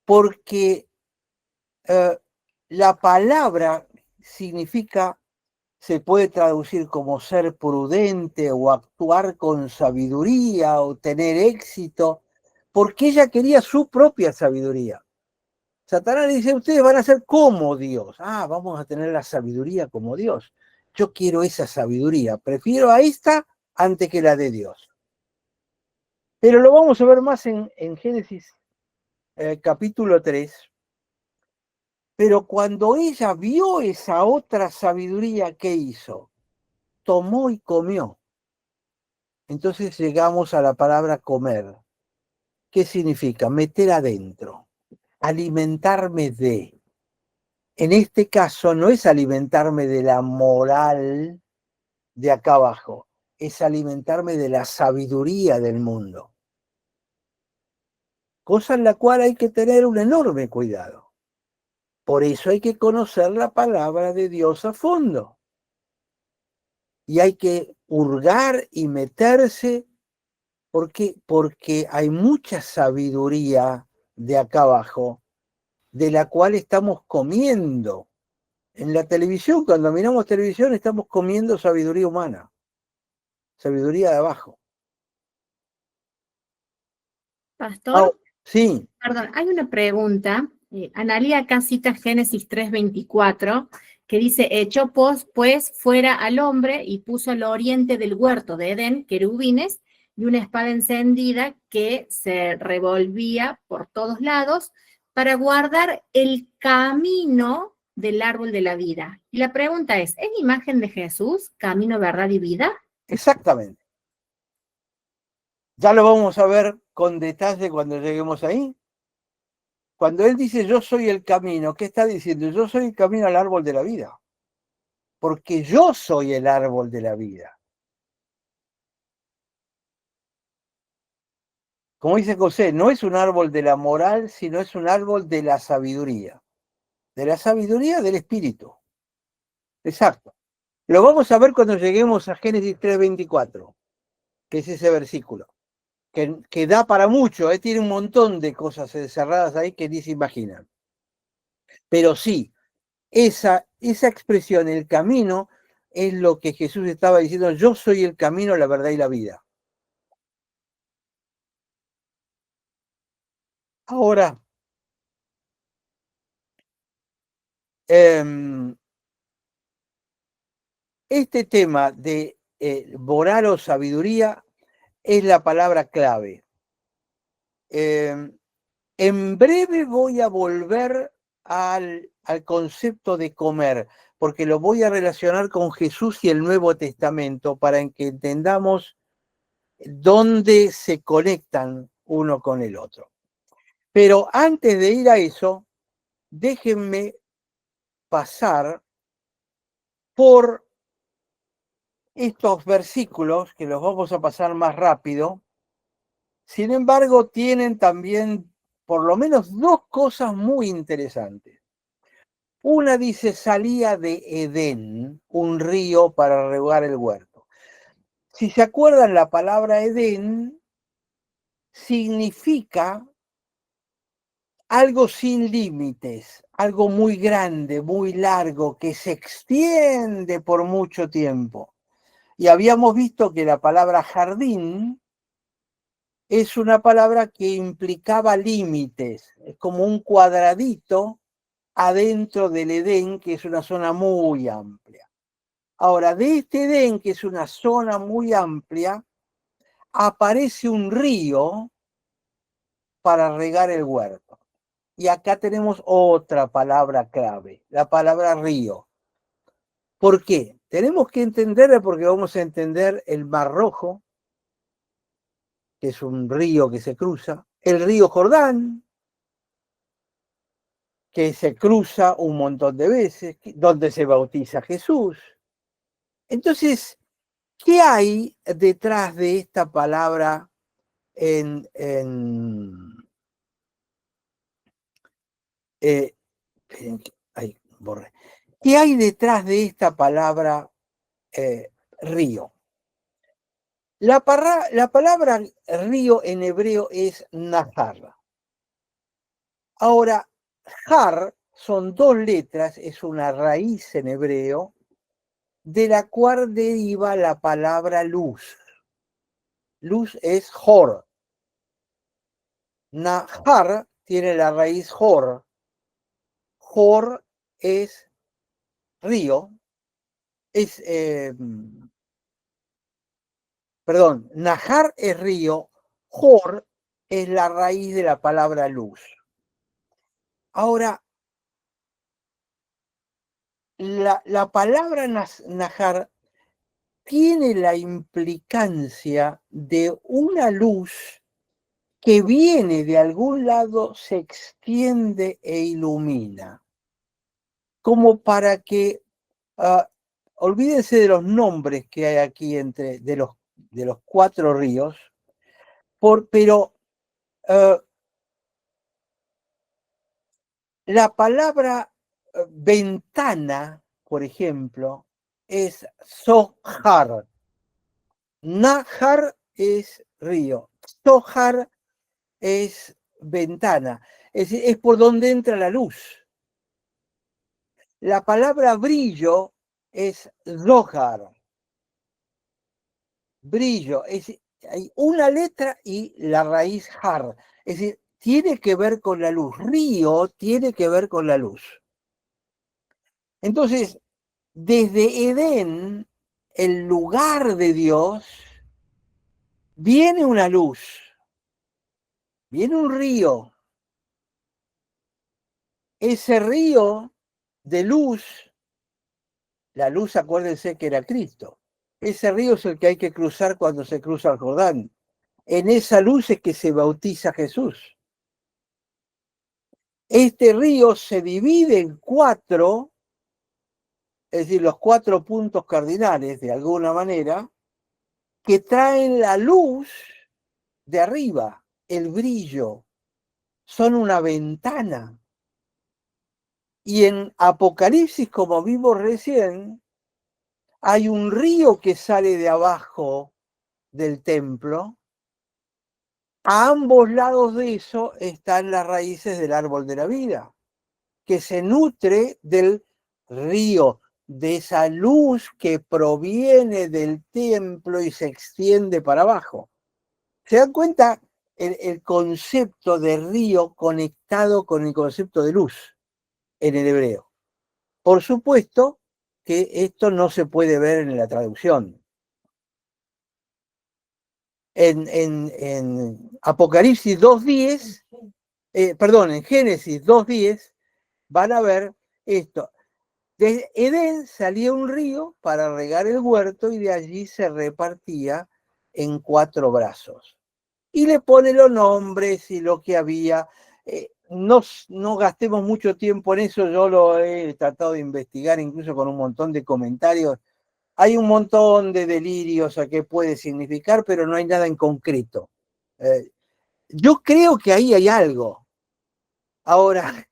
porque la palabra significa, se puede traducir como ser prudente o actuar con sabiduría o tener éxito, porque ella quería su propia sabiduría. Satanás le dice, ustedes van a ser como Dios. Ah, vamos a tener la sabiduría como Dios. Yo quiero esa sabiduría, prefiero a esta antes que la de Dios. Pero lo vamos a ver más en Génesis capítulo 3. Pero cuando ella vio esa otra sabiduría, ¿qué hizo? Tomó y comió. Entonces llegamos a la palabra comer. ¿Qué significa? Meter adentro, alimentarme de. En este caso no es alimentarme de la moral de acá abajo, es alimentarme de la sabiduría del mundo. Cosa en la cual hay que tener un enorme cuidado. Por eso hay que conocer la palabra de Dios a fondo. Y hay que hurgar y meterse, porque hay mucha sabiduría de acá abajo, de la cual estamos comiendo. En la televisión, cuando miramos televisión, estamos comiendo sabiduría humana, sabiduría de abajo. Pastor, sí. perdón, hay una pregunta. Analía acá cita Génesis 3:24, que dice, echó pues fuera al hombre y puso al oriente del huerto de Edén querubines y una espada encendida que se revolvía por todos lados para guardar el camino del árbol de la vida. Y la pregunta es imagen de Jesús, camino, verdad y vida? Exactamente. Ya lo vamos a ver con detalle cuando lleguemos ahí. Cuando él dice yo soy el camino, ¿qué está diciendo? Yo soy el camino al árbol de la vida. Porque yo soy el árbol de la vida. Como dice José, no es un árbol de la moral, sino es un árbol de la sabiduría. De la sabiduría del espíritu. Exacto. Lo vamos a ver cuando lleguemos a Génesis 3:24, que es ese versículo, que da para mucho, tiene un montón de cosas encerradas ahí que ni se imaginan. Pero sí, esa expresión, el camino, es lo que Jesús estaba diciendo, yo soy el camino, la verdad y la vida. Ahora, este tema de moral o sabiduría es la palabra clave. En breve voy a volver al concepto de comer, porque lo voy a relacionar con Jesús y el Nuevo Testamento para que entendamos dónde se conectan uno con el otro. Pero antes de ir a eso, déjenme pasar por estos versículos, que los vamos a pasar más rápido. Sin embargo, tienen también por lo menos dos cosas muy interesantes. Una dice, salía de Edén, un río para regar el huerto. Si se acuerdan, la palabra Edén significa algo sin límites, algo muy grande, muy largo, que se extiende por mucho tiempo. Y habíamos visto que la palabra jardín es una palabra que implicaba límites, es como un cuadradito adentro del Edén, que es una zona muy amplia. Ahora, de este Edén, que es una zona muy amplia, aparece un río para regar el huerto. Y acá tenemos otra palabra clave, la palabra río. ¿Por qué? Tenemos que entenderla porque vamos a entender el Mar Rojo, que es un río que se cruza, el río Jordán, que se cruza un montón de veces, donde se bautiza Jesús. Entonces, ¿qué hay detrás de esta palabra eh, ay, borré. ¿Qué hay detrás de esta palabra río? La palabra río en hebreo es nahar. Ahora, har son dos letras, es una raíz en hebreo, de la cual deriva la palabra luz. Luz es hor. Nahar tiene la raíz hor. Hor es río. Es, perdón, Nahar es río. Hor es la raíz de la palabra luz. Ahora, la palabra Nahar tiene la implicancia de una luz que viene de algún lado, se extiende e ilumina, como para que, olvídense de los nombres que hay aquí de los cuatro ríos, pero la palabra ventana, por ejemplo, es Zohar. Nahar es río. Zohar es ventana. Es por donde entra la luz. La palabra brillo es Zohar. Brillo. Hay una letra y la raíz har. Es decir, tiene que ver con la luz. Río tiene que ver con la luz. Entonces, desde Edén, el lugar de Dios, viene una luz, viene un río. Ese río de luz, la luz, acuérdense que era Cristo. Ese río es el que hay que cruzar cuando se cruza el Jordán. En esa luz es que se bautiza Jesús. Este río se divide en cuatro, es decir, los cuatro puntos cardinales, de alguna manera, que traen la luz de arriba, el brillo, son una ventana. Y en Apocalipsis, como vimos recién, hay un río que sale de abajo del templo. A ambos lados de eso están las raíces del árbol de la vida, que se nutre del río, de esa luz que proviene del templo y se extiende para abajo. ¿Se dan cuenta el concepto de río conectado con el concepto de luz en el hebreo? Por supuesto que esto no se puede ver en la traducción. En Apocalipsis 2.10, perdón, en Génesis 2.10, van a ver esto. De Edén salía un río para regar el huerto y de allí se repartía en cuatro brazos. Y le pone los nombres y lo que había. No gastemos mucho tiempo en eso, yo lo he tratado de investigar incluso con un montón de comentarios. Hay un montón de delirios a qué puede significar, pero no hay nada en concreto. Yo creo que ahí hay algo. Ahora,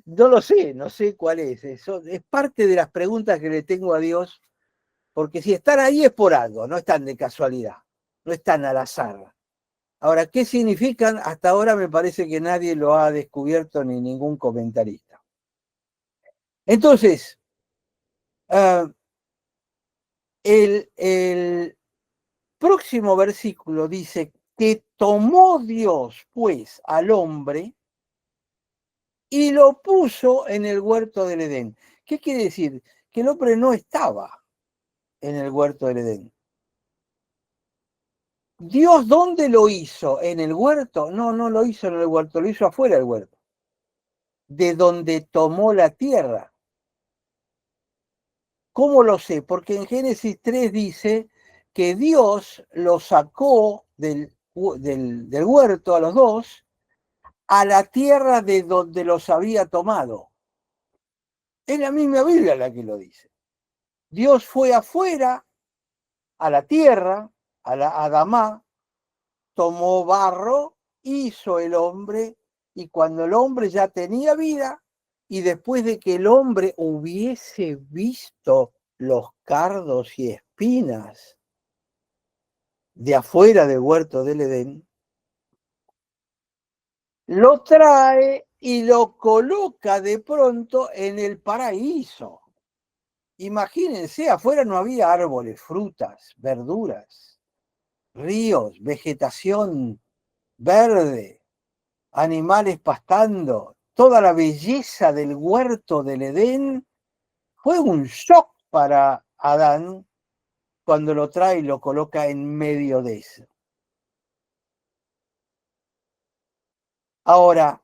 no lo sé, no sé cuál es. Eso es parte de las preguntas que le tengo a Dios, porque si están ahí es por algo, no están de casualidad, no están al azar. Ahora, ¿qué significan? Hasta ahora me parece que nadie lo ha descubierto ni ningún comentarista. Entonces, el próximo versículo dice, que tomó Dios, pues, al hombre y lo puso en el huerto del Edén. ¿Qué quiere decir? Que el hombre no estaba en el huerto del Edén. ¿Dios dónde lo hizo? ¿En el huerto? No, no lo hizo en el huerto, lo hizo afuera del huerto. De donde tomó la tierra. ¿Cómo lo sé? Porque en Génesis 3 dice que Dios lo sacó del huerto a los dos a la tierra de donde los había tomado. Es la misma Biblia la que lo dice. Dios fue afuera a la tierra, a la Adamá, tomó barro, hizo el hombre, y cuando el hombre ya tenía vida, y después de que el hombre hubiese visto los cardos y espinas de afuera del huerto del Edén, lo trae y lo coloca de pronto en el paraíso. Imagínense, afuera no había árboles, frutas, verduras, ríos, vegetación verde, animales pastando. Toda la belleza del huerto del Edén fue un shock para Adán cuando lo trae y lo coloca en medio de eso. Ahora,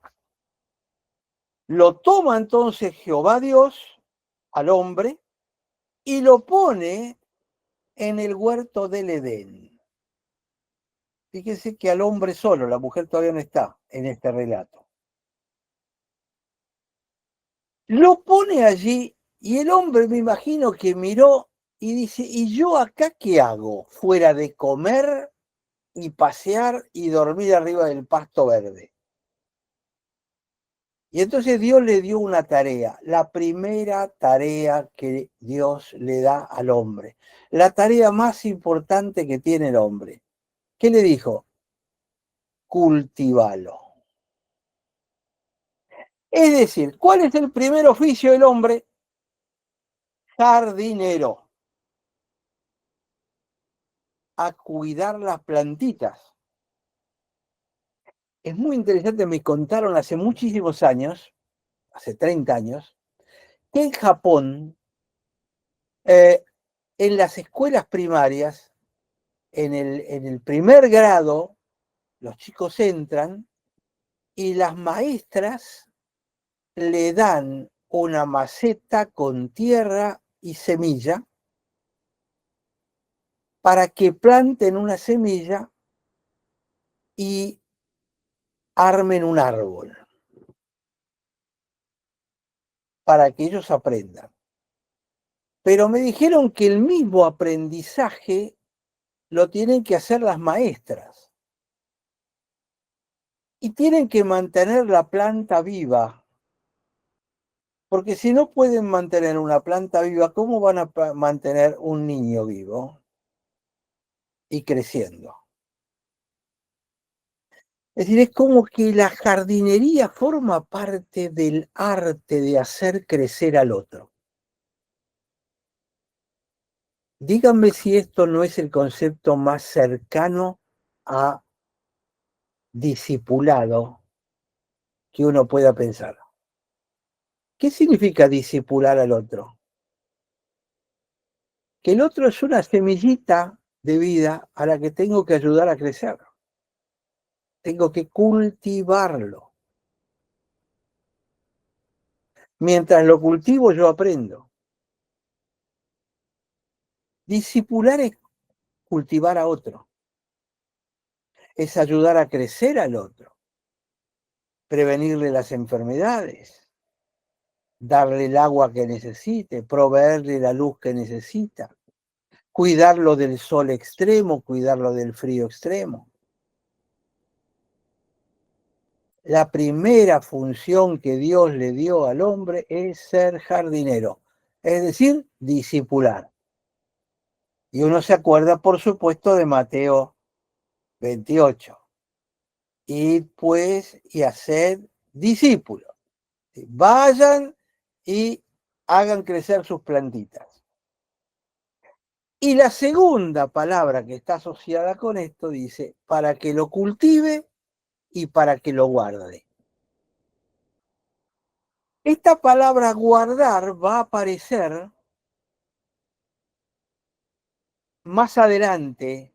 lo toma entonces Jehová Dios al hombre y lo pone en el huerto del Edén. Fíjense que al hombre solo, la mujer todavía no está en este relato. Lo pone allí y el hombre me imagino que miró y dice, ¿y yo acá qué hago? Fuera de comer y pasear y dormir arriba del pasto verde. Y entonces Dios le dio una tarea, la primera tarea que Dios le da al hombre, la tarea más importante que tiene el hombre. ¿Qué le dijo? Cultivalo. Es decir, ¿cuál es el primer oficio del hombre? Jardinero. A cuidar las plantitas. Es muy interesante, me contaron hace muchísimos años, hace 30 años, que en Japón, en las escuelas primarias, en el primer grado, los chicos entran y las maestras le dan una maceta con tierra y semilla para que planten una semilla y armen un árbol, para que ellos aprendan. Pero me dijeron que el mismo aprendizaje lo tienen que hacer las maestras. Y tienen que mantener la planta viva. Porque si no pueden mantener una planta viva, ¿cómo van a mantener un niño vivo y creciendo? Es decir, es como que la jardinería forma parte del arte de hacer crecer al otro. Díganme si esto no es el concepto más cercano a discipulado que uno pueda pensar. ¿Qué significa discipular al otro? Que el otro es una semillita de vida a la que tengo que ayudar a crecer. Tengo que cultivarlo. Mientras lo cultivo, yo aprendo. Discipular es cultivar a otro. Es ayudar a crecer al otro. Prevenirle las enfermedades. Darle el agua que necesite. Proveerle la luz que necesita. Cuidarlo del sol extremo. Cuidarlo del frío extremo. La primera función que Dios le dio al hombre es ser jardinero, es decir, discipular. Y uno se acuerda, por supuesto, de Mateo 28. Ir pues y hacer discípulos. Vayan y hagan crecer sus plantitas. Y la segunda palabra que está asociada con esto dice, para que lo cultive y para que lo guarde. Esta palabra guardar va a aparecer más adelante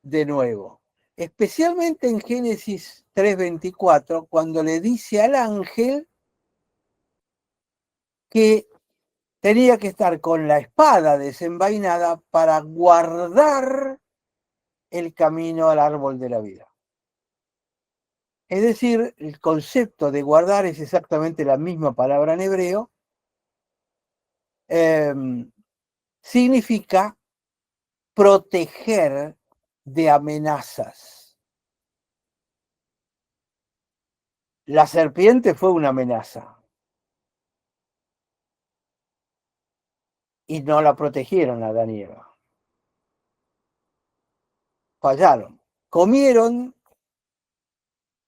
de nuevo, especialmente en Génesis 3:24, cuando le dice al ángel que tenía que estar con la espada desenvainada para guardar el camino al árbol de la vida. Es decir, el concepto de guardar es exactamente la misma palabra en hebreo. Significa proteger de amenazas. La serpiente fue una amenaza y no la protegieron a Adán y Eva. Fallaron. Comieron,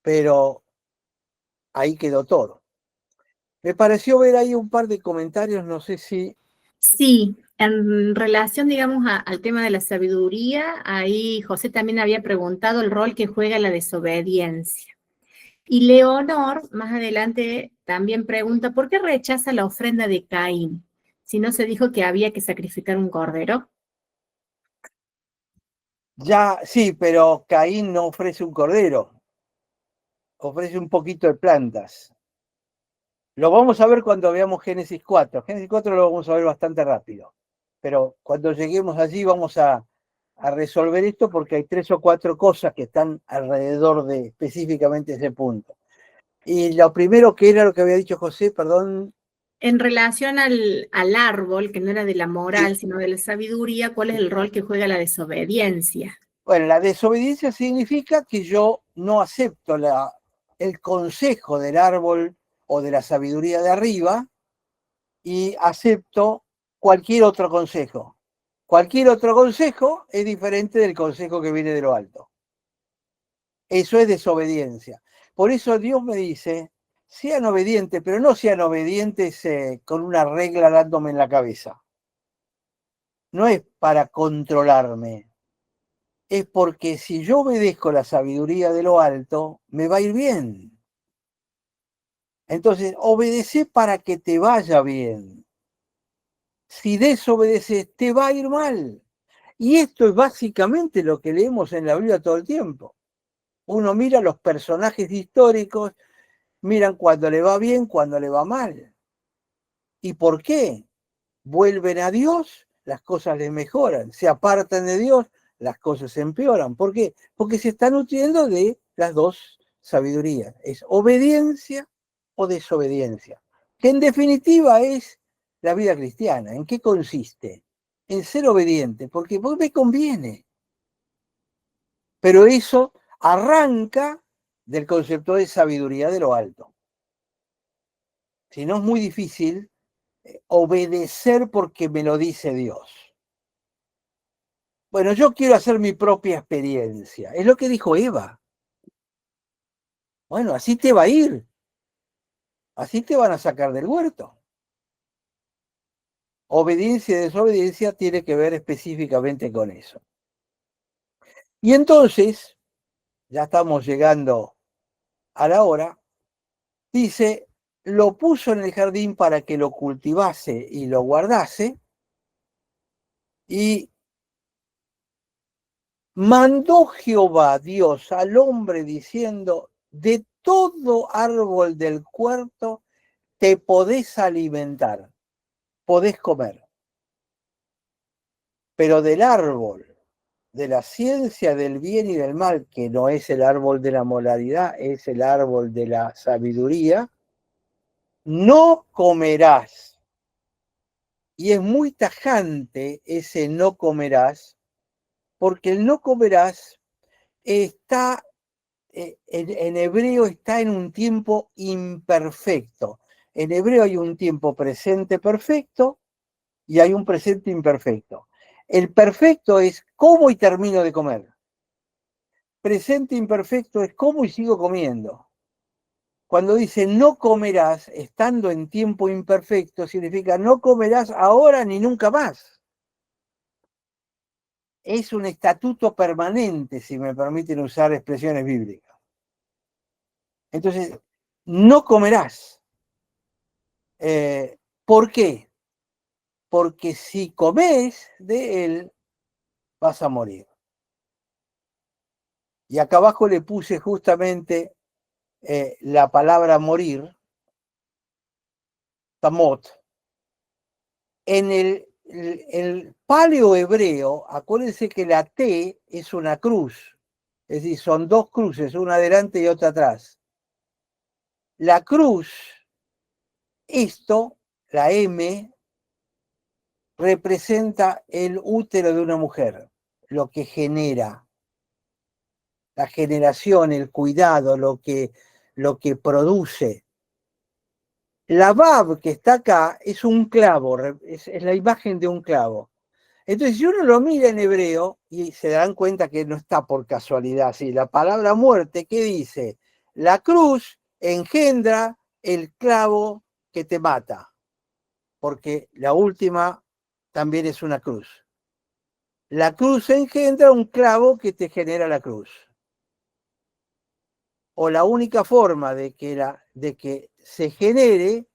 pero ahí quedó todo. Me pareció ver ahí un par de comentarios, no sé si... Sí, en relación, digamos, al tema de la sabiduría, ahí José también había preguntado el rol que juega la desobediencia. Y Leonor, más adelante, también pregunta, ¿por qué rechaza la ofrenda de Caín? Si no se dijo que había que sacrificar un cordero. Ya, sí, pero Caín no ofrece un cordero, ofrece un poquito de plantas. Lo vamos a ver cuando veamos Génesis 4. Génesis 4 lo vamos a ver bastante rápido. Pero cuando lleguemos allí vamos a resolver esto porque hay 3 o 4 cosas que están alrededor de específicamente ese punto. Y lo primero que era lo que había dicho José, perdón. En relación al árbol, que no era de la moral, sino de la sabiduría, ¿cuál es el rol que juega la desobediencia? Bueno, la desobediencia significa que yo no acepto el consejo del árbol o de la sabiduría de arriba y acepto cualquier otro consejo. Cualquier otro consejo es diferente del consejo que viene de lo alto. Eso es desobediencia. Por eso Dios me dice, sean obedientes, pero no sean obedientes con una regla dándome en la cabeza. No es para controlarme, es porque si yo obedezco la sabiduría de lo alto, me va a ir bien. Entonces, obedece para que te vaya bien. Si desobedeces, te va a ir mal. Y esto es básicamente lo que leemos en la Biblia todo el tiempo. Uno mira los personajes históricos, miran cuando le va bien, cuando le va mal. ¿Y por qué? Vuelven a Dios, las cosas les mejoran. Se apartan de Dios, las cosas se empeoran. ¿Por qué? Porque se están nutriendo de las dos sabidurías. Es obediencia o desobediencia. Que en definitiva es la vida cristiana. ¿En qué consiste? En ser obediente, porque me conviene. Pero eso arranca del concepto de sabiduría de lo alto. Si no es muy difícil obedecer porque me lo dice Dios. Bueno, yo quiero hacer mi propia experiencia. Es lo que dijo Eva. Bueno, así te va a ir. Así te van a sacar del huerto. Obediencia y desobediencia tiene que ver específicamente con eso. Y entonces, ya estamos llegando a la hora, dice, lo puso en el jardín para que lo cultivase y lo guardase, y mandó Jehová Dios al hombre diciendo, de todo árbol del huerto te podés alimentar, podés comer, pero del árbol de la ciencia del bien y del mal, que no es el árbol de la moralidad, es el árbol de la sabiduría, no comerás. Y es muy tajante ese no comerás, porque el no comerás está, en hebreo está en un tiempo imperfecto. En hebreo hay un tiempo presente perfecto y hay un presente imperfecto. El perfecto es como y termino de comer. Presente imperfecto es como y sigo comiendo. Cuando dice no comerás, estando en tiempo imperfecto, significa no comerás ahora ni nunca más. es un estatuto permanente, si me permiten usar expresiones bíblicas. Entonces, no comerás. ¿Por qué? Porque si comes de él, vas a morir. Y acá abajo le puse justamente la palabra morir, tamot. En el paleo hebreo, acuérdense que la T es una cruz, es decir, son dos cruces, una adelante y otra atrás. La cruz, esto, la M, representa el útero de una mujer, lo que genera, la generación, el cuidado, lo que produce. La Bab que está acá es un clavo, es la imagen de un clavo. Entonces, si uno lo mira en hebreo, y se dan cuenta que no está por casualidad, ¿sí? La palabra muerte, ¿qué dice? La cruz engendra el clavo que te mata, porque la última también es una cruz. La cruz engendra un clavo que te genera la cruz. O la única forma de que se genere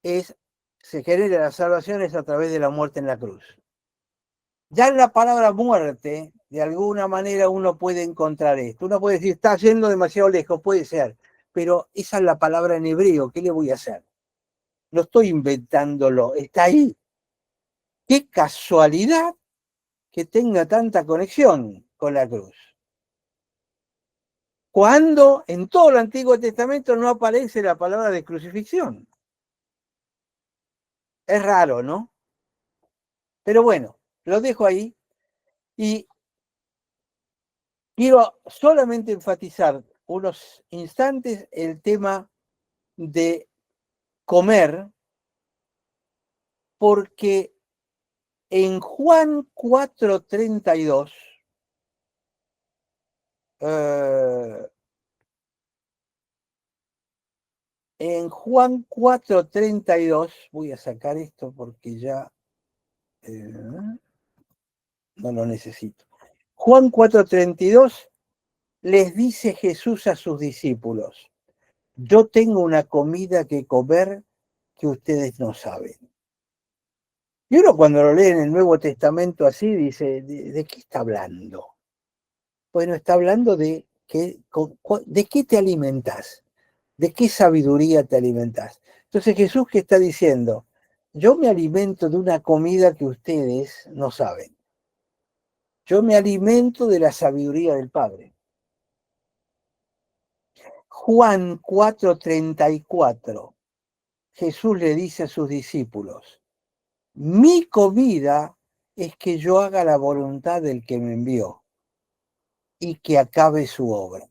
la salvación es a través de la muerte en la cruz. Ya en la palabra muerte, de alguna manera uno puede encontrar esto. Uno puede decir, está yendo demasiado lejos, puede ser, pero esa es la palabra en hebreo, ¿qué le voy a hacer? No estoy inventándolo, está ahí. Qué casualidad que tenga tanta conexión con la cruz. Cuando en todo el Antiguo Testamento no aparece la palabra de crucifixión. Es raro, ¿no? Pero bueno, lo dejo ahí y quiero solamente enfatizar unos instantes el tema de comer, porque en Juan 4:32, en Juan 4:32, voy a sacar esto porque ya no lo necesito. Juan 4:32 les dice Jesús a sus discípulos, yo tengo una comida que comer que ustedes no saben. Y uno cuando lo lee en el Nuevo Testamento así dice, ¿de qué está hablando? Bueno, está hablando de qué te alimentas, de qué sabiduría te alimentas. Entonces Jesús que está diciendo, yo me alimento de una comida que ustedes no saben. Yo me alimento de la sabiduría del Padre. Juan 4:34, Jesús le dice a sus discípulos, mi comida es que yo haga la voluntad del que me envió y que acabe su obra.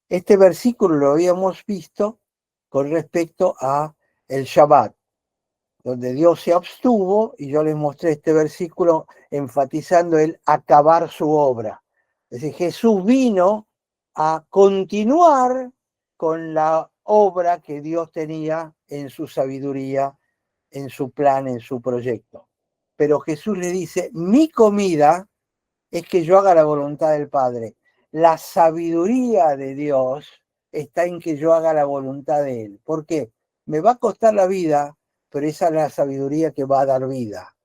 Este versículo lo habíamos visto con respecto a el Shabbat, donde Dios se abstuvo y yo les mostré este versículo enfatizando el acabar su obra. Es decir, Jesús vino a continuar con la obra que Dios tenía en su sabiduría, en su plan, en su proyecto. Pero Jesús le dice, mi comida es que yo haga la voluntad del Padre. La sabiduría de Dios está en que yo haga la voluntad de Él. ¿Por qué? Me va a costar la vida, pero esa es la sabiduría que va a dar vida.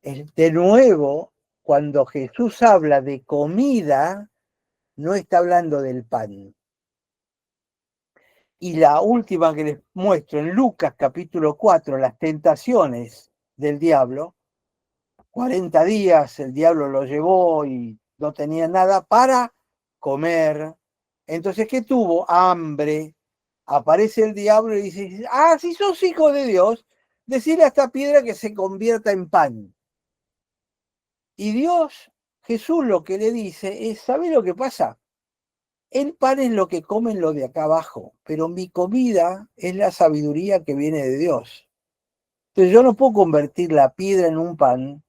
De nuevo, cuando Jesús habla de comida, no está hablando del pan. Y la última que les muestro en Lucas capítulo 4, las tentaciones del diablo, 40 días el diablo lo llevó y no tenía nada para comer. Entonces, ¿qué tuvo? Hambre. Aparece el diablo y dice, si sos hijo de Dios, decile a esta piedra que se convierta en pan. Y Dios, Jesús lo que le dice es, ¿sabe lo que pasa? El pan es lo que comen los de acá abajo, pero mi comida es la sabiduría que viene de Dios. Entonces yo no puedo convertir la piedra en un pan,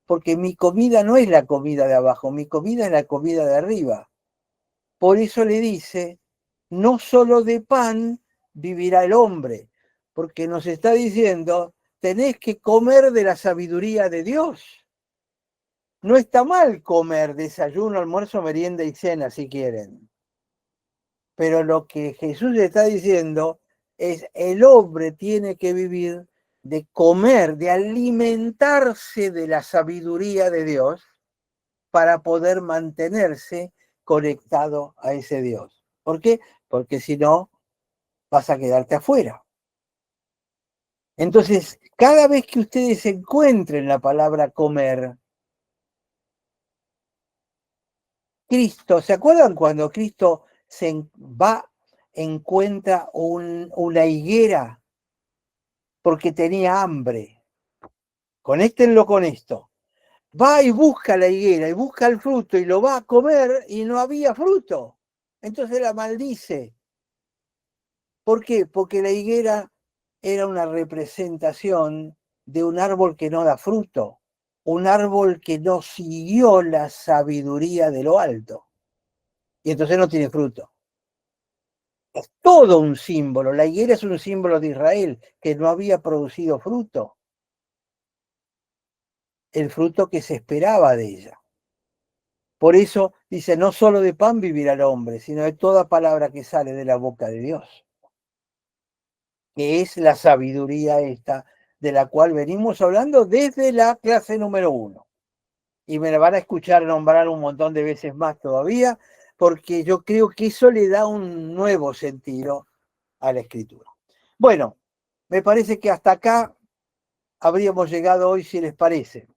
porque mi comida no es la comida de abajo, mi comida es la comida de arriba. Por eso le dice, no solo de pan vivirá el hombre, porque nos está diciendo, tenés que comer de la sabiduría de Dios. No está mal comer desayuno, almuerzo, merienda y cena si quieren. Pero lo que Jesús está diciendo es el hombre tiene que vivir de comer, de alimentarse de la sabiduría de Dios para poder mantenerse conectado a ese Dios. ¿Por qué? Porque si no, vas a quedarte afuera. Entonces, cada vez que ustedes encuentren la palabra comer, Cristo, ¿se acuerdan cuando Cristo encuentra una higuera porque tenía hambre? Conéctenlo con esto. Va y busca la higuera y busca el fruto y lo va a comer y no había fruto. Entonces la maldice. ¿Por qué? Porque la higuera era una representación de un árbol que no da fruto, un árbol que no siguió la sabiduría de lo alto. Y entonces no tiene fruto. Es todo un símbolo. La higuera es un símbolo de Israel, que no había producido fruto. El fruto que se esperaba de ella. Por eso dice, no solo de pan vivirá el hombre, sino de toda palabra que sale de la boca de Dios. Que es la sabiduría esta, de la cual venimos hablando desde la clase número 1. Y me la van a escuchar nombrar un montón de veces más todavía, porque yo creo que eso le da un nuevo sentido a la escritura. Bueno, me parece que hasta acá habríamos llegado hoy, si les parece.